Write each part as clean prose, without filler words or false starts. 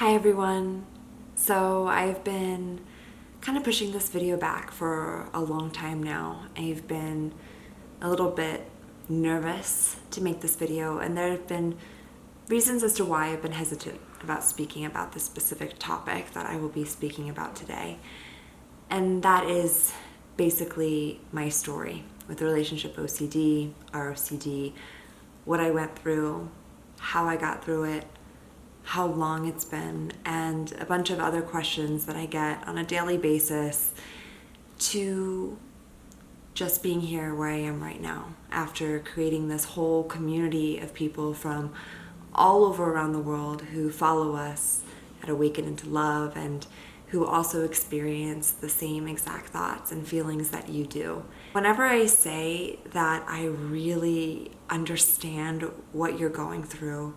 Hi everyone. So I've been kind of pushing this video back for a long time now. I've been a little bit nervous to make this video, and there have been reasons as to why I've been hesitant about speaking about this specific topic that I will be speaking about today. And that is basically my story with relationship OCD, ROCD, what I went through, how I got through it, how long it's been, and a bunch of other questions that I get on a daily basis, to just being here where I am right now after creating this whole community of people from all over around the world who follow us at Awaken into Love and who also experience the same exact thoughts and feelings that you do. Whenever I say that I really understand what you're going through,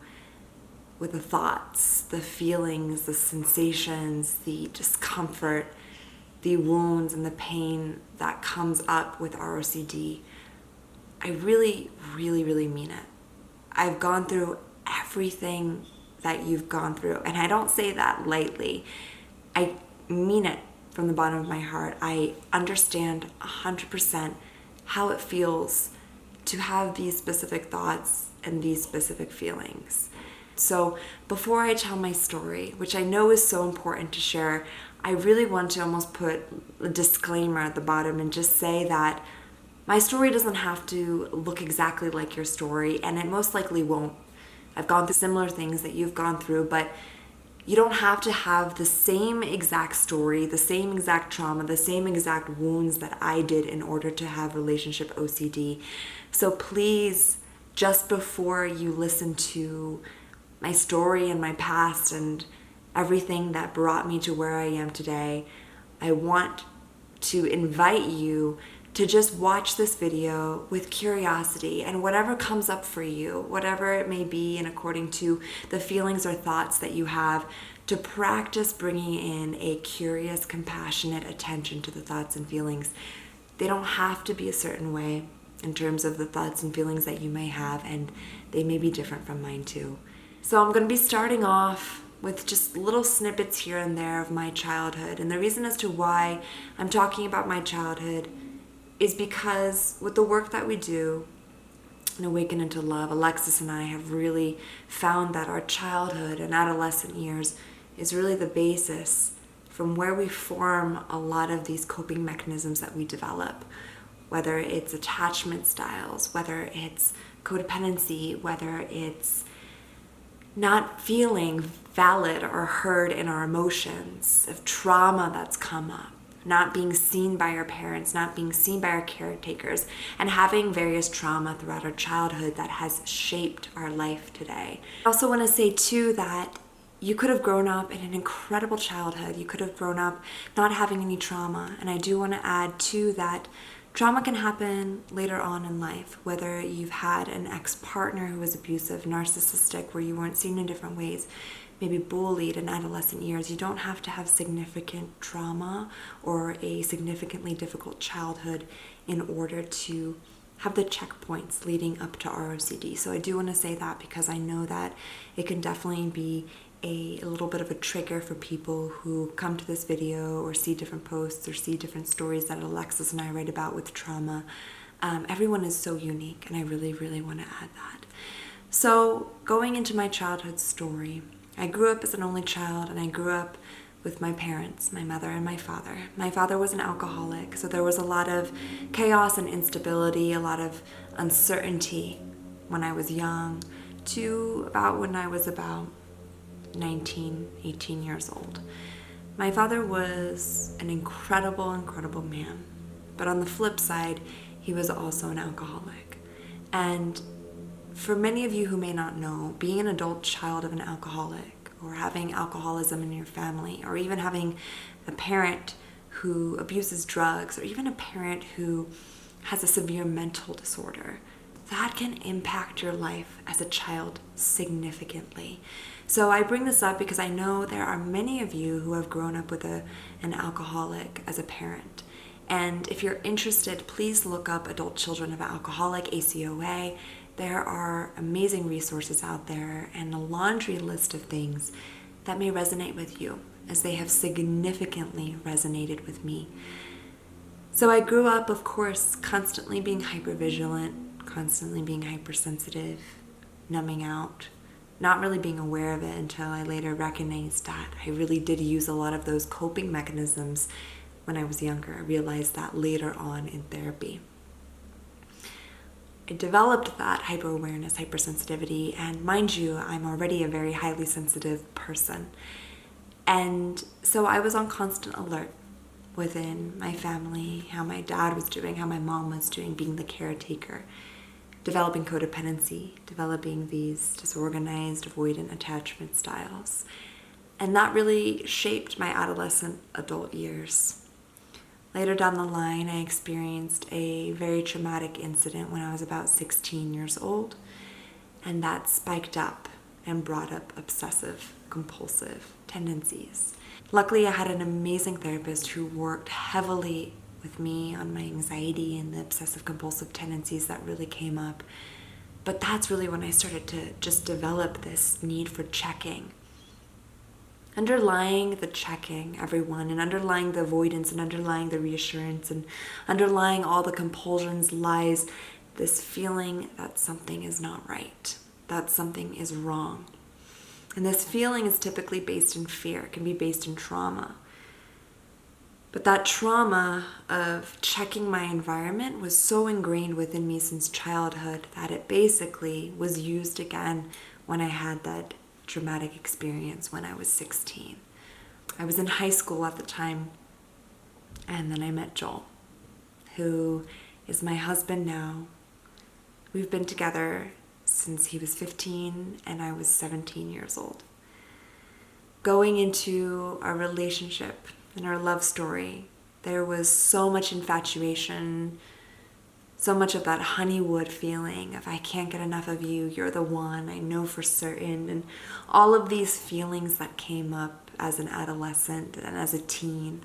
with the thoughts, the feelings, the sensations, the discomfort, the wounds and the pain that comes up with ROCD, I really, really, really mean it. I've gone through everything that you've gone through, and I don't say that lightly. I mean it from the bottom of my heart. I understand 100% how it feels to have these specific thoughts and these specific feelings. So before I tell my story, which I know is so important to share, I really want to almost put a disclaimer at the bottom and just say that my story doesn't have to look exactly like your story, and it most likely won't. I've gone through similar things that you've gone through, but you don't have to have the same exact story, the same exact trauma, the same exact wounds that I did in order to have relationship OCD. So please, just before you listen to my story and my past and everything that brought me to where I am today, I want to invite you to just watch this video with curiosity, and whatever comes up for you, whatever it may be, and according to the feelings or thoughts that you have, to practice bringing in a curious, compassionate attention to the thoughts and feelings. They don't have to be a certain way in terms of the thoughts and feelings that you may have, and they may be different from mine too. So I'm going to be starting off with just little snippets here and there of my childhood. And the reason as to why I'm talking about my childhood is because with the work that we do in Awaken into Love, Alexis and I have really found that our childhood and adolescent years is really the basis from where we form a lot of these coping mechanisms that we develop, whether it's attachment styles, whether it's codependency, whether it's not feeling valid or heard in our emotions, of trauma that's come up, not being seen by our parents, not being seen by our caretakers, and having various trauma throughout our childhood that has shaped our life today. I also want to say too that you could have grown up in an incredible childhood. You could have grown up not having any trauma. And I do want to add too that trauma can happen later on in life, whether you've had an ex-partner who was abusive, narcissistic, where you weren't seen in different ways, maybe bullied in adolescent years. You don't have to have significant trauma or a significantly difficult childhood in order to have the checkpoints leading up to ROCD. So I do want to say that because I know that it can definitely be a little bit of a trigger for people who come to this video or see different posts or see different stories that Alexis and I write about with trauma. Everyone is so unique, and I really, really want to add that. So going into my childhood story, I grew up as an only child, and I grew up with my parents, my mother and my father. My father was an alcoholic, so there was a lot of chaos and instability, a lot of uncertainty when I was young to about when I was about 19, 18 years old. My father was an incredible, incredible man. But on the flip side, he was also an alcoholic. And for many of you who may not know, being an adult child of an alcoholic, or having alcoholism in your family, or even having a parent who abuses drugs, or even a parent who has a severe mental disorder, that can impact your life as a child significantly. So I bring this up because I know there are many of you who have grown up with an alcoholic as a parent. And if you're interested, please look up Adult Children of Alcoholic, ACOA. There are amazing resources out there and a laundry list of things that may resonate with you, as they have significantly resonated with me. So I grew up, of course, constantly being hypervigilant, constantly being hypersensitive, numbing out, not really being aware of it until I later recognized that I really did use a lot of those coping mechanisms when I was younger. I realized that later on in therapy. I developed that hyper-awareness, hypersensitivity, and mind you, I'm already a very highly sensitive person. And so I was on constant alert within my family, how my dad was doing, how my mom was doing, being the caretaker, developing codependency, developing these disorganized, avoidant attachment styles. And that really shaped my adolescent adult years. Later down the line, I experienced a very traumatic incident when I was about 16 years old, and that spiked up and brought up obsessive, compulsive tendencies. Luckily, I had an amazing therapist who worked heavily with me on my anxiety and the obsessive compulsive tendencies that really came up. But that's really when I started to just develop this need for checking. Underlying the checking, everyone, and underlying the avoidance and underlying the reassurance and underlying all the compulsions lies this feeling that something is not right, that something is wrong. And this feeling is typically based in fear. It can be based in trauma. But that trauma of checking my environment was so ingrained within me since childhood that it basically was used again when I had that traumatic experience when I was 16. I was in high school at the time, and then I met Joel, who is my husband now. We've been together since he was 15 and I was 17 years old. Going into our relationship and our love story, there was so much infatuation, so much of that honeywood feeling of I can't get enough of you, you're the one, I know for certain, and all of these feelings that came up as an adolescent and as a teen.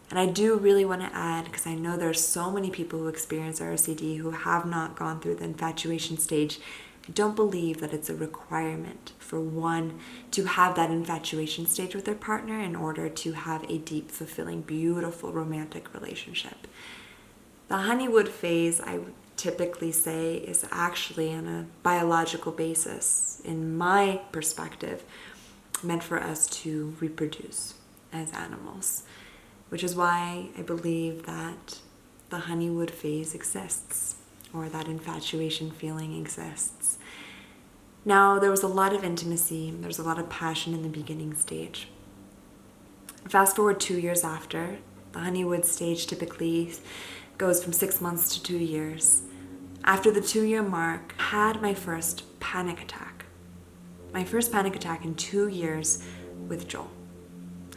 And I do really want to add, because I know there's so many people who experience ROCD who have not gone through the infatuation stage. I don't believe that it's a requirement for one to have that infatuation stage with their partner in order to have a deep, fulfilling, beautiful, romantic relationship. The honeywood phase, I would typically say, is actually on a biological basis, in my perspective, meant for us to reproduce as animals, which is why I believe that the honeywood phase exists, or that infatuation feeling exists. Now, there was a lot of intimacy, there was a lot of passion in the beginning stage. Fast forward 2 years after, the honeywood stage typically goes from 6 months to 2 years. After the 2-year mark, I had my first panic attack. My first panic attack in 2 years with Joel.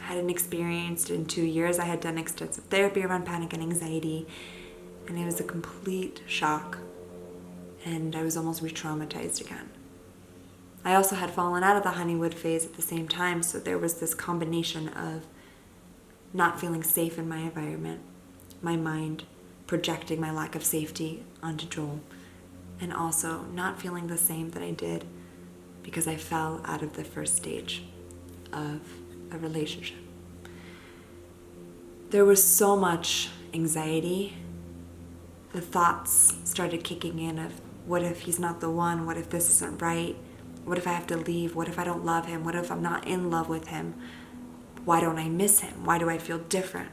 I hadn't experienced in 2 years. I had done extensive therapy around panic and anxiety, and it was a complete shock, and I was almost re-traumatized again. I also had fallen out of the honeywood phase at the same time, so there was this combination of not feeling safe in my environment, my mind projecting my lack of safety onto Joel, and also not feeling the same that I did because I fell out of the first stage of a relationship. There was so much anxiety. The thoughts started kicking in of, what if he's not the one? What if this isn't right? What if I have to leave? What if I don't love him? What if I'm not in love with him? Why don't I miss him? Why do I feel different?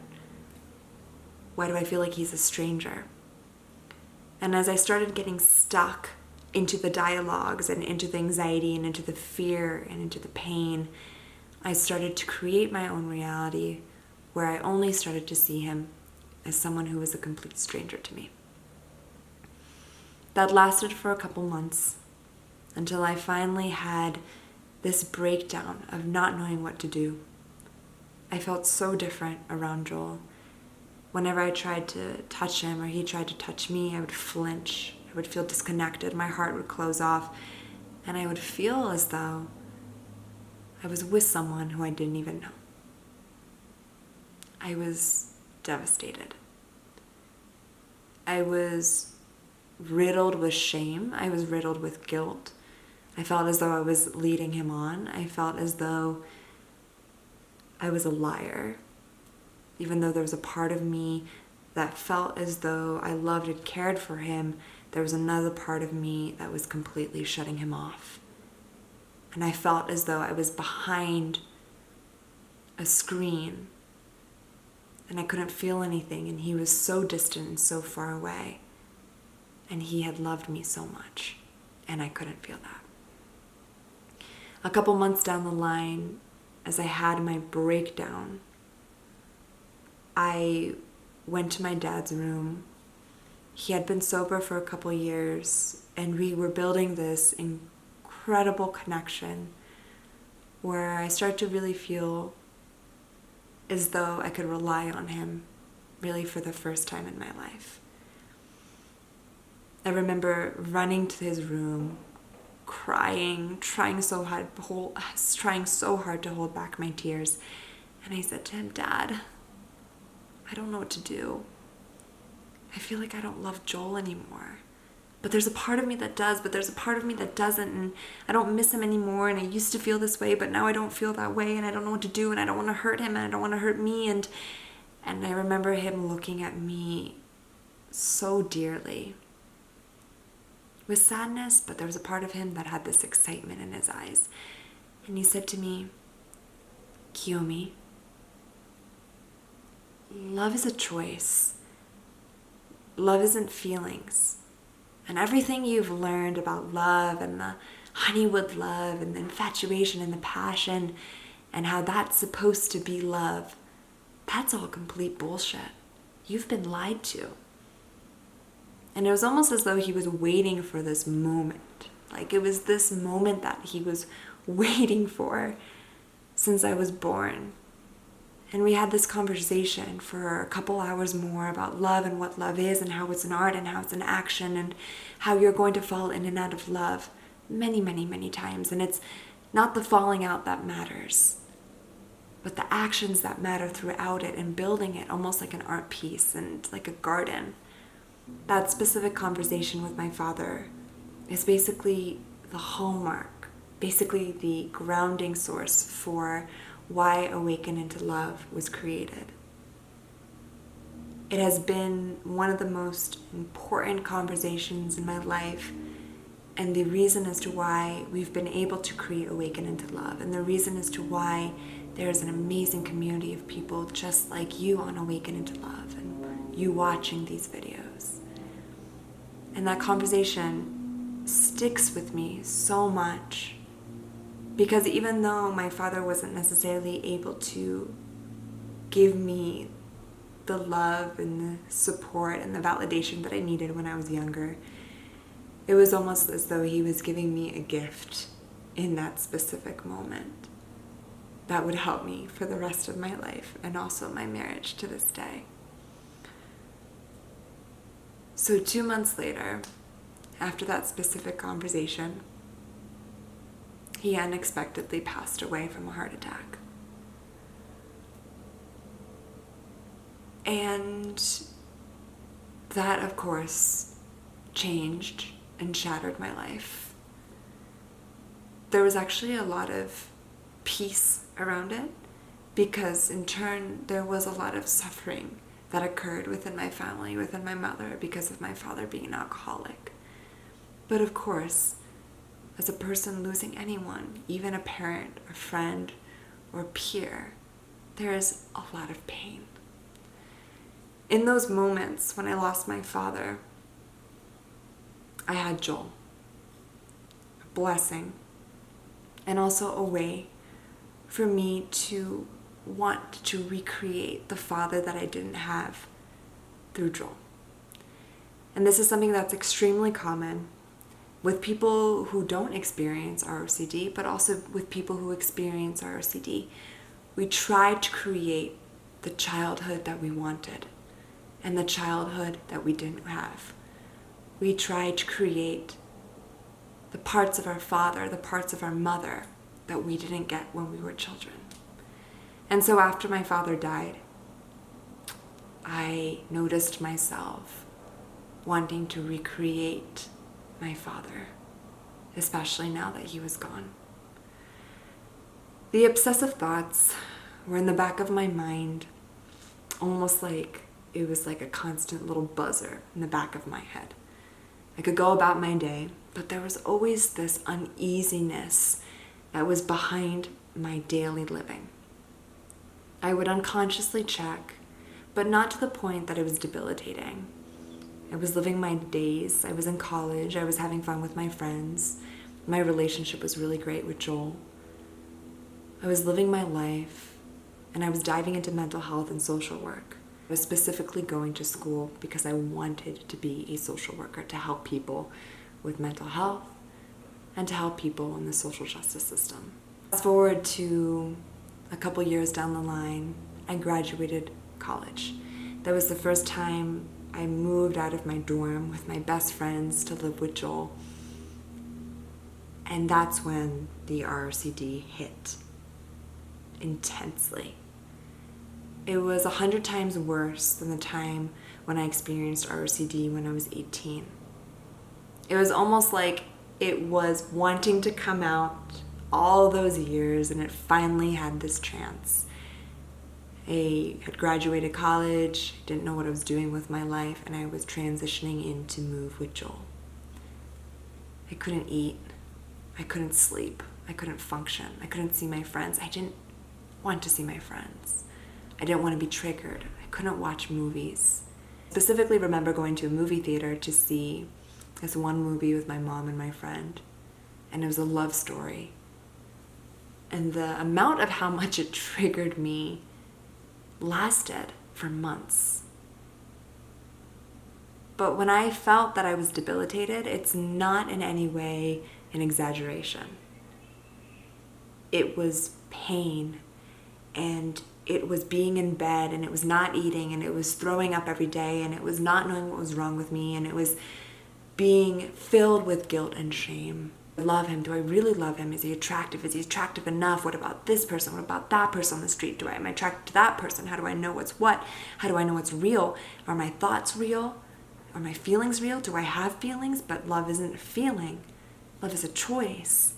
Why do I feel like he's a stranger? And as I started getting stuck into the dialogues and into the anxiety and into the fear and into the pain, I started to create my own reality where I only started to see him as someone who was a complete stranger to me. That lasted for a couple months until I finally had this breakdown of not knowing what to do. I felt so different around Joel. Whenever I tried to touch him or he tried to touch me, I would flinch. I would feel disconnected. My heart would close off. And I would feel as though I was with someone who I didn't even know. I was devastated. I was riddled with shame. I was riddled with guilt. I felt as though I was leading him on. I felt as though I was a liar. Even though there was a part of me that felt as though I loved and cared for him, there was another part of me that was completely shutting him off. And I felt as though I was behind a screen and I couldn't feel anything, and he was so distant and so far away. And he had loved me so much, and I couldn't feel that. A couple months down the line, as I had my breakdown, I went to my dad's room. He had been sober for a couple years, and we were building this incredible connection where I started to really feel as though I could rely on him, really for the first time in my life. I remember running to his room, crying, trying so hard to hold back my tears. And I said to him, "Dad, I don't know what to do. I feel like I don't love Joel anymore. But there's a part of me that does, but there's a part of me that doesn't, and I don't miss him anymore, and I used to feel this way, but now I don't feel that way, and I don't know what to do, and I don't want to hurt him, and I don't want to hurt me." And I remember him looking at me so dearly with sadness, but there was a part of him that had this excitement in his eyes. And he said to me, "Kiyomi, love is a choice. Love isn't feelings. And everything you've learned about love and the Honeywood love and the infatuation and the passion and how that's supposed to be love, that's all complete bullshit. You've been lied to." And it was almost as though he was waiting for this moment. Like it was this moment that he was waiting for since I was born. And we had this conversation for a couple hours more about love and what love is and how it's an art and how it's an action and how you're going to fall in and out of love many, many, many times. And it's not the falling out that matters, but the actions that matter throughout it and building it almost like an art piece and like a garden. That specific conversation with my father is basically the hallmark, basically the grounding source for why Awaken into Love was created. It has been one of the most important conversations in my life, and the reason as to why we've been able to create Awaken into Love, and the reason as to why there's an amazing community of people just like you on Awaken into Love and you watching these videos. And that conversation sticks with me so much, because even though my father wasn't necessarily able to give me the love and the support and the validation that I needed when I was younger, it was almost as though he was giving me a gift in that specific moment that would help me for the rest of my life and also my marriage to this day. So 2 months later, after that specific conversation, he unexpectedly passed away from a heart attack. And that, of course, changed and shattered my life. There was actually a lot of peace around it, because in turn there was a lot of suffering that occurred within my family, within my mother, because of my father being an alcoholic. But of course, as a person losing anyone, even a parent, a friend, or peer, there is a lot of pain. In those moments when I lost my father, I had Joel, a blessing, and also a way for me to want to recreate the father that I didn't have through Joel. And this is something that's extremely common with people who don't experience ROCD, but also with people who experience ROCD. We try to create the childhood that we wanted and the childhood that we didn't have. We try to create the parts of our father, the parts of our mother that we didn't get when we were children. And so after my father died, I noticed myself wanting to recreate my father, especially now that he was gone. The obsessive thoughts were in the back of my mind, almost like it was like a constant little buzzer in the back of my head. I could go about my day, but there was always this uneasiness that was behind my daily living. I would unconsciously check, but not to the point that it was debilitating. I was living my days. I was in college. I was having fun with my friends. My relationship was really great with Joel. I was living my life, and I was diving into mental health and social work. I was specifically going to school because I wanted to be a social worker to help people with mental health and to help people in the social justice system. Fast forward to a couple years down the line, I graduated college. That was the first time I moved out of my dorm with my best friends to live with Joel. And that's when the ROCD hit intensely. It was 100 times worse than the time when I experienced ROCD when I was 18. It was almost like it was wanting to come out all those years, and it finally had this chance. I had graduated college, didn't know what I was doing with my life, and I was transitioning in to move with Joel. I couldn't eat, I couldn't sleep, I couldn't function, I couldn't see my friends. I didn't want to see my friends. I didn't want to be triggered. I couldn't watch movies. I specifically remember going to a movie theater to see this one movie with my mom and my friend, and it was a love story. And the amount of how much it triggered me lasted for months. But when I felt that I was debilitated, it's not in any way an exaggeration. It was pain, and it was being in bed, and it was not eating, and it was throwing up every day, and it was not knowing what was wrong with me, and it was being filled with guilt and shame. Love him? Do I really love him? Is he attractive? Is he attractive enough? What about this person? What about that person on the street? Am I attracted to that person? How do I know what's what? How do I know what's real? Are my thoughts real? Are my feelings real? Do I have feelings? But love isn't a feeling. Love is a choice.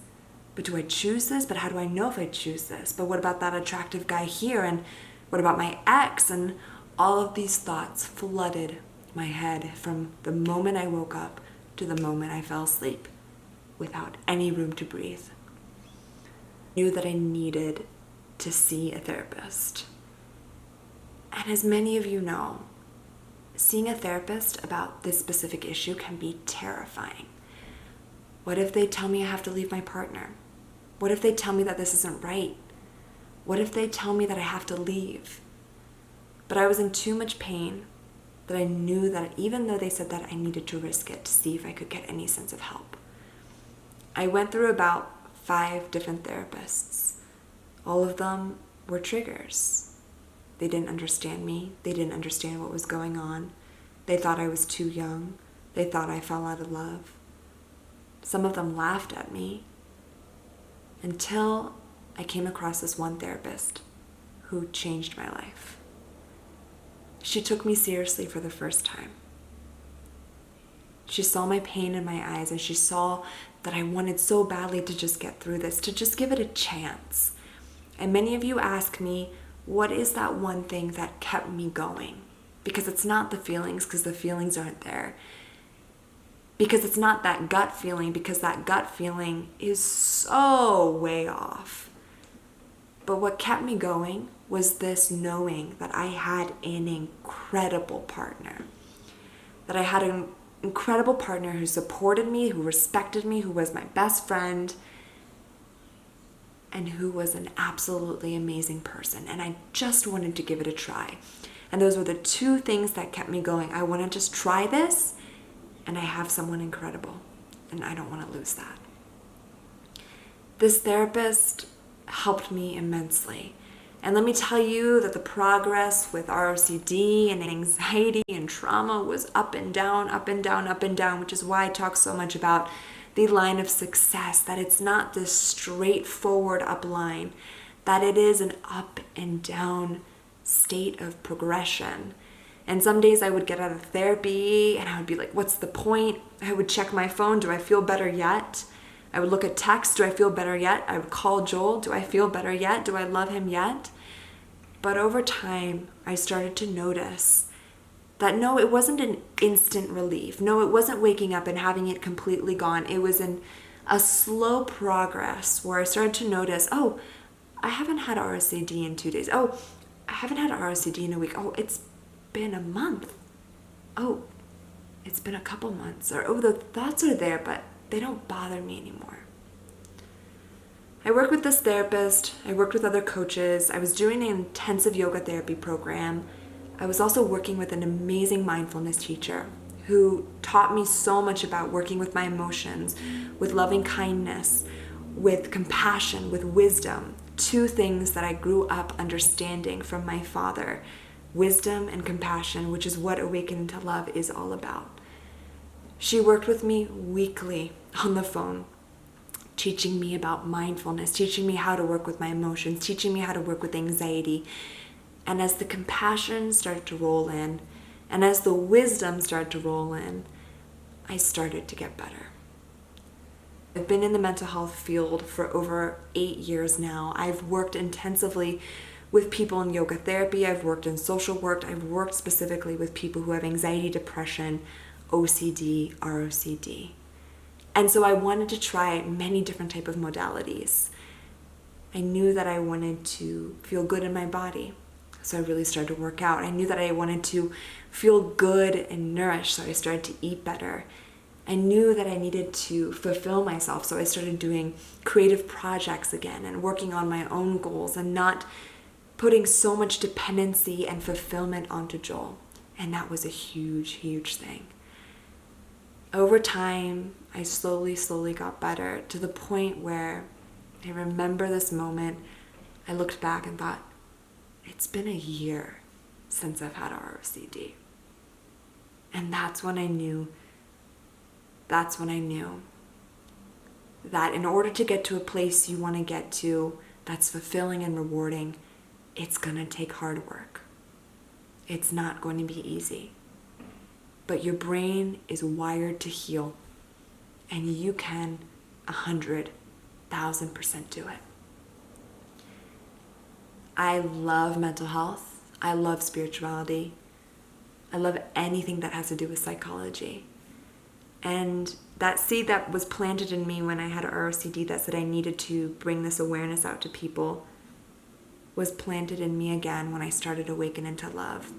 But do I choose this? But how do I know if I choose this? But what about that attractive guy here? And what about my ex? And all of these thoughts flooded my head from the moment I woke up to the moment I fell asleep, without any room to breathe. I knew that I needed to see a therapist. And as many of you know, seeing a therapist about this specific issue can be terrifying. What if they tell me I have to leave my partner? What if they tell me that this isn't right? What if they tell me that I have to leave? But I was in too much pain that I knew that even though they said that, I needed to risk it to see if I could get any sense of help. I went through about 5 different therapists. All of them were triggers. They didn't understand me. They didn't understand what was going on. They thought I was too young. They thought I fell out of love. Some of them laughed at me until I came across this one therapist who changed my life. She took me seriously for the first time. She saw my pain in my eyes, and she saw that I wanted so badly to just get through this, to just give it a chance. And many of you ask me, what is that one thing that kept me going? Because it's not the feelings, because the feelings aren't there. Because it's not that gut feeling, because that gut feeling is so way off. But what kept me going was this knowing that I had an incredible partner. That I had an incredible partner who supported me, who respected me, who was my best friend, and who was an absolutely amazing person. And I just wanted to give it a try. And those were the 2 things that kept me going. I want to just try this, and I have someone incredible, and I don't want to lose that. This therapist helped me immensely. And let me tell you that the progress with ROCD and anxiety and trauma was up and down, up and down, up and down, which is why I talk so much about the line of success, that it's not this straightforward up line, that it is an up and down state of progression. And some days I would get out of therapy and I would be like, what's the point? I would check my phone. Do I feel better yet? I would look at text. Do I feel better yet? I would call Joel. Do I feel better yet? Do I love him yet? But over time, I started to notice that no, it wasn't an instant relief. No, it wasn't waking up and having it completely gone. It was a slow progress where I started to notice, oh, I haven't had ROCD in 2 days. Oh, I haven't had ROCD in a week. Oh, it's been a month. Oh, it's been a couple months. Or, oh, the thoughts are there, but they don't bother me anymore. I worked with this therapist. I worked with other coaches. I was doing an intensive yoga therapy program. I was also working with an amazing mindfulness teacher who taught me so much about working with my emotions, with loving kindness, with compassion, with wisdom. 2 things that I grew up understanding from my father, wisdom and compassion, which is what Awaken to Love is all about. She worked with me weekly on the phone, teaching me about mindfulness, teaching me how to work with my emotions, teaching me how to work with anxiety. And as the compassion started to roll in, and as the wisdom started to roll in, I started to get better. I've been in the mental health field for over 8 years now. I've worked intensively with people in yoga therapy. I've worked in social work. I've worked specifically with people who have anxiety, depression, OCD, ROCD. And so I wanted to try many different types of modalities. I knew that I wanted to feel good in my body, so I really started to work out. I knew that I wanted to feel good and nourished, so I started to eat better. I knew that I needed to fulfill myself, so I started doing creative projects again and working on my own goals and not putting so much dependency and fulfillment onto Joel. And that was a huge, huge thing. Over time, I slowly got better to the point where I remember this moment. I looked back and thought, it's been a year since I've had ROCD. And that's when I knew that in order to get to a place you want to get to that's fulfilling and rewarding, it's going to take hard work. It's not going to be easy. But your brain is wired to heal, and you can 100,000% do it. I love mental health. I love spirituality. I love anything that has to do with psychology. And that seed that was planted in me when I had ROCD that said I needed to bring this awareness out to people was planted in me again when I started Awaken into Love.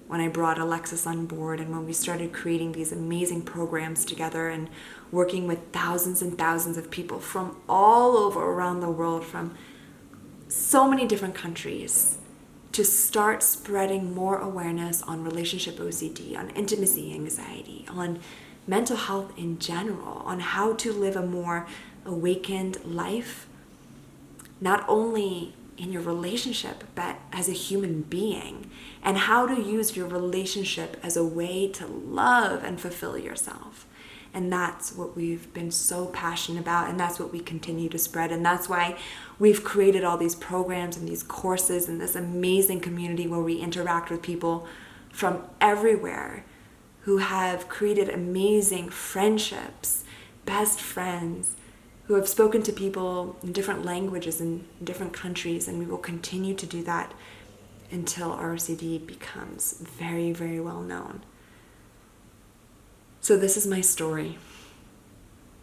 When I brought Alexis on board and when we started creating these amazing programs together and working with thousands and thousands of people from all over around the world, from so many different countries, to start spreading more awareness on relationship OCD, on intimacy anxiety, on mental health in general, on how to live a more awakened life, not only in your relationship, but as a human being, and how to use your relationship as a way to love and fulfill yourself. And that's what we've been so passionate about, and that's what we continue to spread. And that's why we've created all these programs and these courses and this amazing community where we interact with people from everywhere who have created amazing friendships, best friends, who have spoken to people in different languages in different countries, and we will continue to do that until ROCD becomes very, very well known. So this is my story.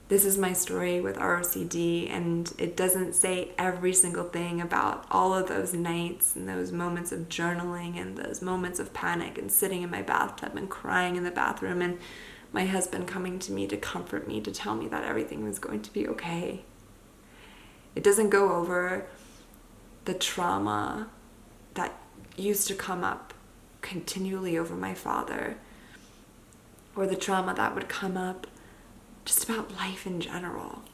This is my story with ROCD, and it doesn't say every single thing about all of those nights and those moments of journaling and those moments of panic and sitting in my bathtub and crying in the bathroom and my husband coming to me to comfort me, to tell me that everything was going to be okay. It doesn't go over the trauma that used to come up continually over my father, or the trauma that would come up just about life in general,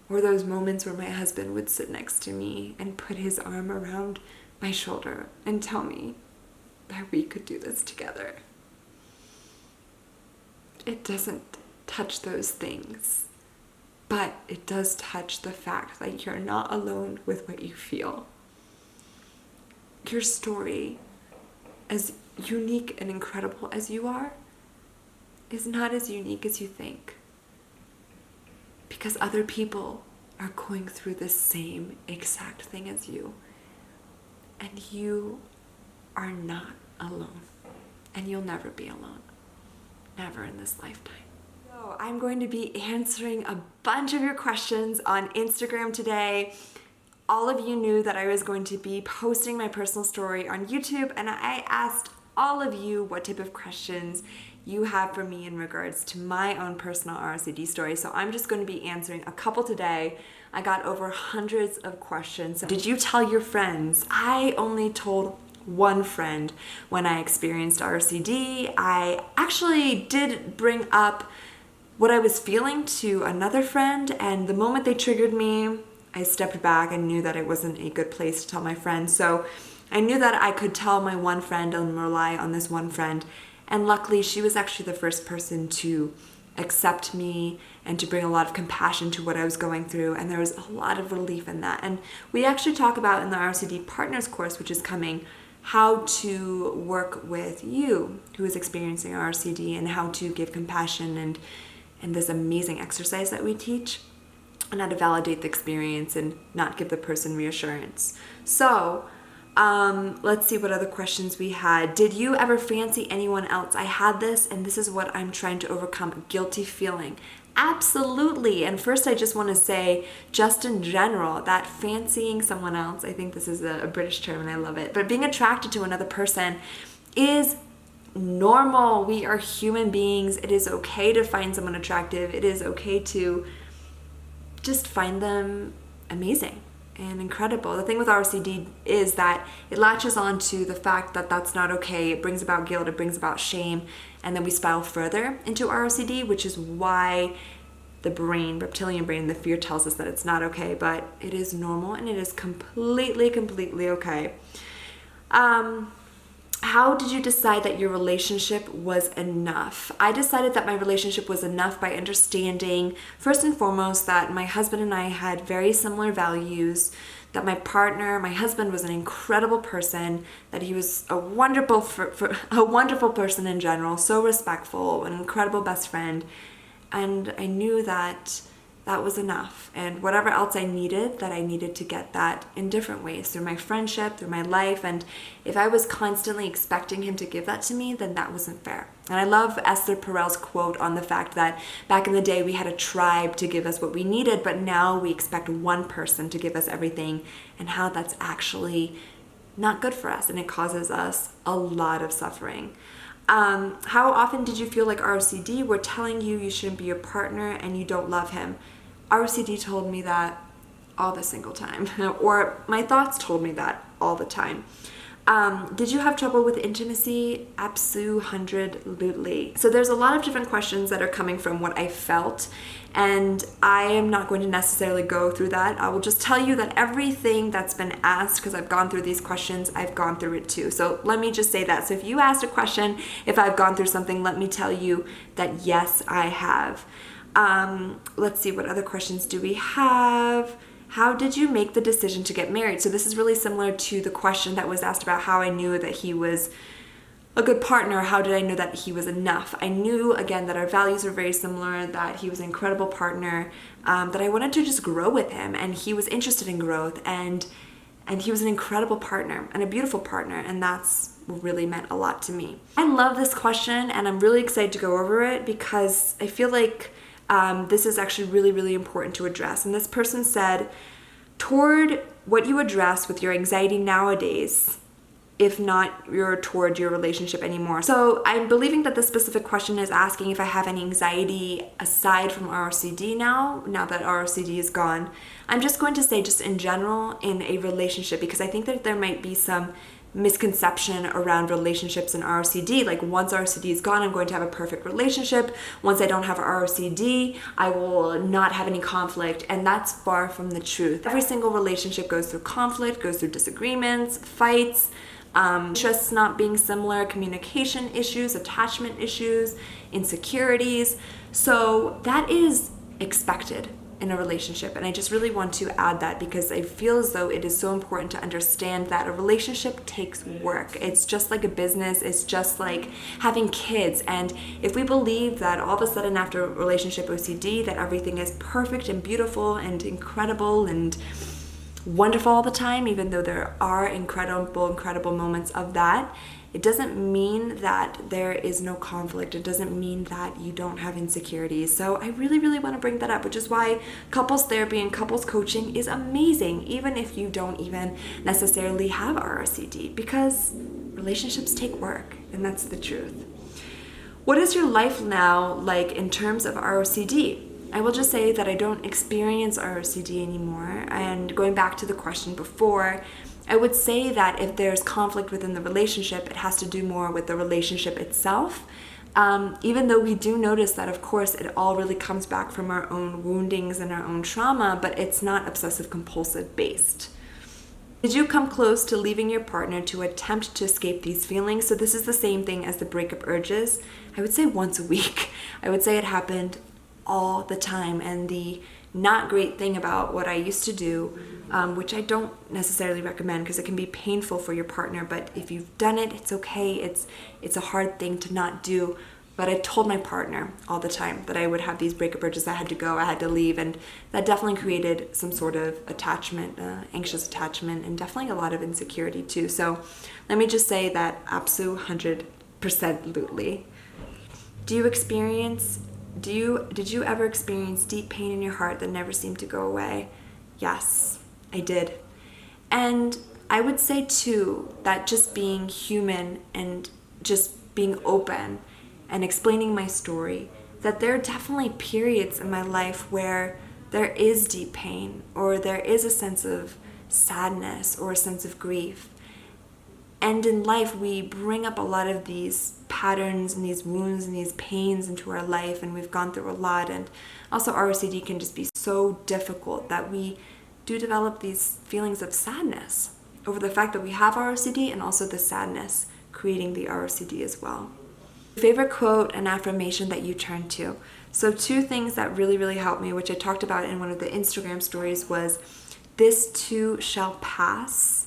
or those moments where my husband would sit next to me and put his arm around my shoulder and tell me that we could do this together. It doesn't touch those things, but it does touch the fact that you're not alone with what you feel. Your story, as unique and incredible as you are, is not as unique as you think. Because other people are going through the same exact thing as you. and you are not alone. And you'll never be alone. Never in this lifetime. So I'm going to be answering a bunch of your questions on Instagram today. All of you knew that I was going to be posting my personal story on YouTube, and I asked all of you what type of questions you have for me in regards to my own personal ROCD story. So I'm just going to be answering a couple today. I got over hundreds of questions. Did you tell your friends? I only told one friend when I experienced ROCD. I actually did bring up what I was feeling to another friend, and the moment they triggered me, I stepped back and knew that it wasn't a good place to tell my friend. So I knew that I could tell my one friend and rely on this one friend. And luckily, she was actually the first person to accept me and to bring a lot of compassion to what I was going through. And there was a lot of relief in that. And we actually talk about in the ROCD Partners course, which is coming, how to work with you who is experiencing ROCD and how to give compassion and this amazing exercise that we teach, and how to validate the experience and not give the person reassurance. So let's see what other questions we had. Did you ever fancy anyone else? I had this, and this is what I'm trying to overcome, guilty feeling. Absolutely. And first I just want to say, just in general, that fancying someone else, I think this is a British term and I love it, but being attracted to another person is normal. We are human beings. It is okay to find someone attractive. It is okay to just find them amazing and incredible. The thing with ROCD is that it latches on to the fact that that's not okay. It brings about guilt, it brings about shame, and then we spiral further into ROCD, which is why the brain, reptilian brain, the fear tells us that it's not okay, but it is normal and it is completely okay. How did you decide that your relationship was enough? I decided that my relationship was enough by understanding, first and foremost, that my husband and I had very similar values, that my husband was an incredible person, that he was a wonderful person in general, so respectful, an incredible best friend, and I knew that that was enough. And whatever else I needed to get that in different ways, through my friendship, through my life. And if I was constantly expecting him to give that to me, then that wasn't fair. And I love Esther Perel's quote on the fact that back in the day we had a tribe to give us what we needed, but now we expect one person to give us everything, and how that's actually not good for us, and it causes us a lot of suffering. How often did you feel like ROCD were telling you shouldn't be your partner and you don't love him? ROCD told me that all the single time, or my thoughts told me that all the time. Did you have trouble with intimacy? Absolutely. So there's a lot of different questions that are coming from what I felt, and I am not going to necessarily go through that. I will just tell you that everything that's been asked, because I've gone through these questions, I've gone through it too. So let me just say that. So if you asked a question, if I've gone through something, let me tell you that yes, I have. Let's see, what other questions do we have? How did you make the decision to get married? So this is really similar to the question that was asked about how I knew that he was a good partner. How did I know that he was enough? I knew, again, that our values were very similar, that he was an incredible partner, that I wanted to just grow with him, and he was interested in growth, and he was an incredible partner and a beautiful partner, and that's what really meant a lot to me. I love this question, and I'm really excited to go over it because I feel like this is actually really important to address. And this person said, toward what you address with your anxiety nowadays, if not you're toward your relationship anymore. So I'm believing that this specific question is asking if I have any anxiety aside from ROCD now that ROCD is gone. I'm just going to say just in general in a relationship, because I think that there might be some misconception around relationships and ROCD. Like, once ROCD is gone, I'm going to have a perfect relationship. Once I don't have ROCD, I will not have any conflict, and that's far from the truth. Every single relationship goes through conflict, goes through disagreements, fights, interests not being similar, communication issues, attachment issues, insecurities. So that is expected in a relationship, and I just really want to add that because I feel as though it is so important to understand that a relationship takes work. It's just like a business, it's just like having kids, and if we believe that all of a sudden after relationship OCD that everything is perfect and beautiful and incredible and wonderful all the time, even though there are incredible moments of that, it doesn't mean that there is no conflict. It doesn't mean that you don't have insecurities. So I really want to bring that up, which is why couples therapy and couples coaching is amazing, even if you don't even necessarily have ROCD, because relationships take work, and that's the truth. What is your life now like in terms of ROCD? I will just say that I don't experience ROCD anymore. And going back to the question before, I would say that if there's conflict within the relationship, it has to do more with the relationship itself. Even though we do notice that, of course, it all really comes back from our own woundings and our own trauma, but it's not obsessive compulsive based. Did you come close to leaving your partner to attempt to escape these feelings? So this is the same thing as the breakup urges. I would say once a week. I would say it happened all the time. And the not great thing about what I used to do, which I don't necessarily recommend because it can be painful for your partner, but if you've done it, it's okay. It's a hard thing to not do. But I told my partner all the time that I would have these breakup urges. I had to go, I had to leave, and that definitely created some sort of attachment, anxious attachment, and definitely a lot of insecurity too. So let me just say that absolute 100%. Did you ever experience deep pain in your heart that never seemed to go away? Yes, I did. And I would say too that just being human and just being open and explaining my story, that there are definitely periods in my life where there is deep pain or there is a sense of sadness or a sense of grief. And in life, we bring up a lot of these patterns and these wounds and these pains into our life, and we've gone through a lot. And also ROCD can just be so difficult that we do develop these feelings of sadness over the fact that we have ROCD, and also the sadness creating the ROCD as well. Favorite quote and affirmation that you turn to? So 2 things that really helped me, which I talked about in one of the Instagram stories, was "This too shall pass,"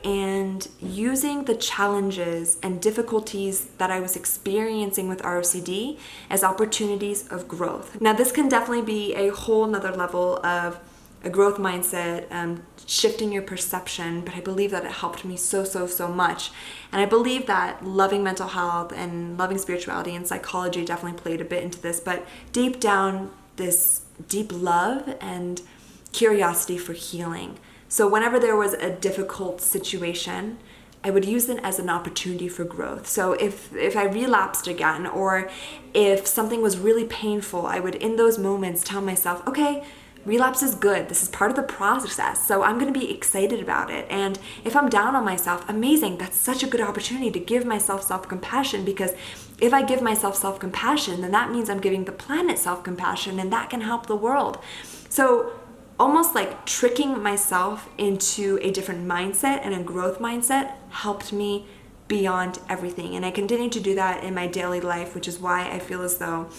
and using the challenges and difficulties that I was experiencing with ROCD as opportunities of growth. Now, this can definitely be a whole nother level of a growth mindset, shifting your perception, but I believe that it helped me so much. And I believe that loving mental health and loving spirituality and psychology definitely played a bit into this, but deep down, this deep love and curiosity for healing. So whenever there was a difficult situation, I would use it as an opportunity for growth. So if I relapsed again, or if something was really painful, I would in those moments tell myself, okay, relapse is good. This is part of the process. So I'm going to be excited about it. And if I'm down on myself, amazing. That's such a good opportunity to give myself self-compassion, because if I give myself self-compassion, then that means I'm giving the planet self-compassion, and that can help the world. So almost like tricking myself into a different mindset and a growth mindset helped me beyond everything. And I continue to do that in my daily life, which is why I feel as though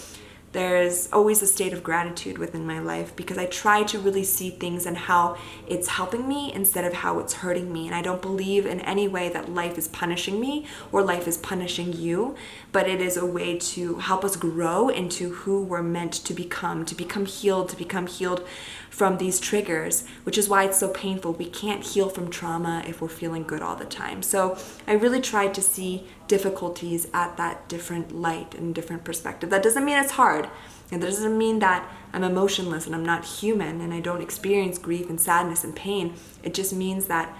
there's always a state of gratitude within my life, because I try to really see things and how it's helping me instead of how it's hurting me. And I don't believe in any way that life is punishing me or life is punishing you, but it is a way to help us grow into who we're meant to become healed from these triggers, which is why it's so painful. We can't heal from trauma if we're feeling good all the time. So I really tried to see difficulties at that different light and different perspective. That doesn't mean it's hard, and that doesn't mean that I'm emotionless and I'm not human and I don't experience grief and sadness and pain. It just means that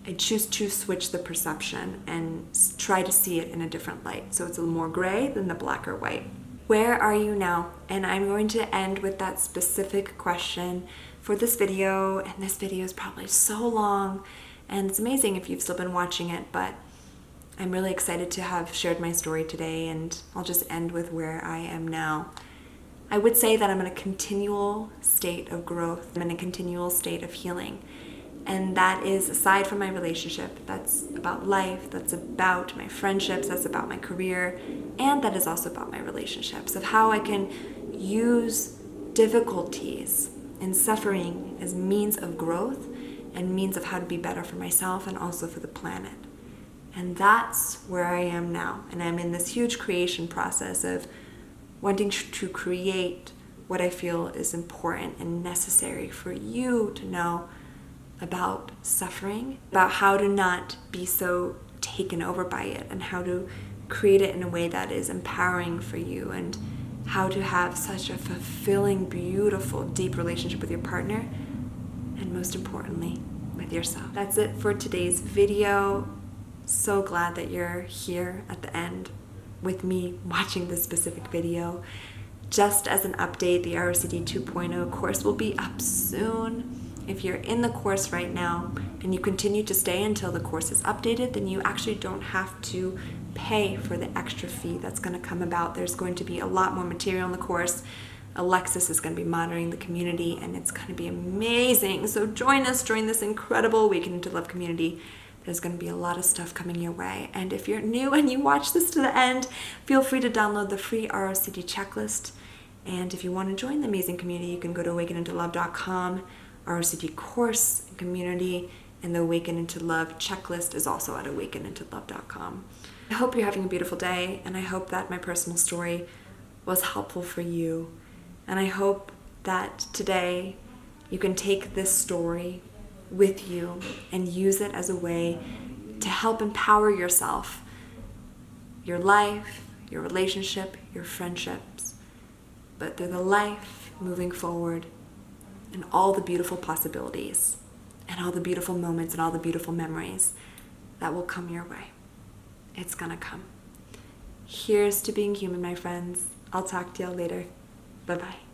I choose to switch the perception and try to see it in a different light. So it's a little more gray than the black or white. Where are you now? And I'm going to end with that specific question for this video. And this video is probably so long, and it's amazing if you've still been watching it, but I'm really excited to have shared my story today, and I'll just end with where I am now. I would say that I'm in a continual state of growth. I'm in a continual state of healing. And that is aside from my relationship. That's about life, that's about my friendships, that's about my career, and that is also about my relationships, of how I can use difficulties and suffering as means of growth and means of how to be better for myself and also for the planet. And that's where I am now. And I'm in this huge creation process of wanting to create what I feel is important and necessary for you to know about suffering, about how to not be so taken over by it, and how to create it in a way that is empowering for you, and how to have such a fulfilling, beautiful, deep relationship with your partner, and most importantly, with yourself. That's it for today's video. So glad that you're here at the end with me watching this specific video. Just as an update, the ROCD 2.0 course will be up soon. If you're in the course right now and you continue to stay until the course is updated, then you actually don't have to pay for the extra fee that's going to come about. There's going to be a lot more material in the course. Alexis is going to be monitoring the community, and it's going to be amazing. So join us, join this incredible Awaken to Love community. There's going to be a lot of stuff coming your way. And if you're new and you watch this to the end, feel free to download the free ROCD checklist. And if you want to join the amazing community, you can go to awakenintolove.com. ROCD course and community, and the Awaken into Love checklist is also at awakenintolove.com. I hope you're having a beautiful day, and I hope that my personal story was helpful for you. And I hope that today you can take this story with you and use it as a way to help empower yourself, your life, your relationship, your friendships, but through the life moving forward, and all the beautiful possibilities, and all the beautiful moments, and all the beautiful memories that will come your way. It's gonna come. Here's to being human, my friends. I'll talk to y'all later. Bye-bye.